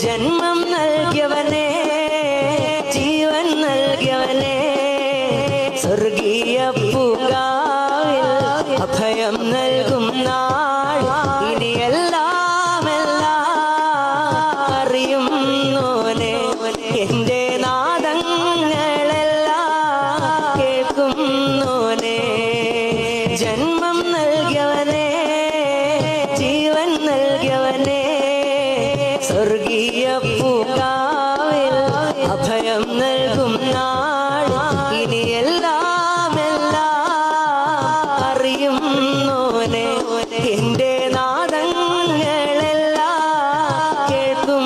ജന്മം നൽകിയവനെ ജീവൻ നൽകിയവനെ സ്വർഗീയ പൂങ്കാവിൽ അഭയം നൽകും നാൾ ഇനിയെല്ലാം അറിയുന്നോനെ എന്റെ നാദങ്ങളെല്ലാം കേൾക്കുന്നോനെ ജന്മം നൽകിയവനെ ജീവൻ നൽകിയവനെ സ്വർഗീയ പൂങ്കാവിൽ അഭയം നൽകും നാൾ ഇനിയെല്ലാം അറിയുന്നോനെ എന്റെ നാദങ്ങളെല്ലാം കേൾക്കും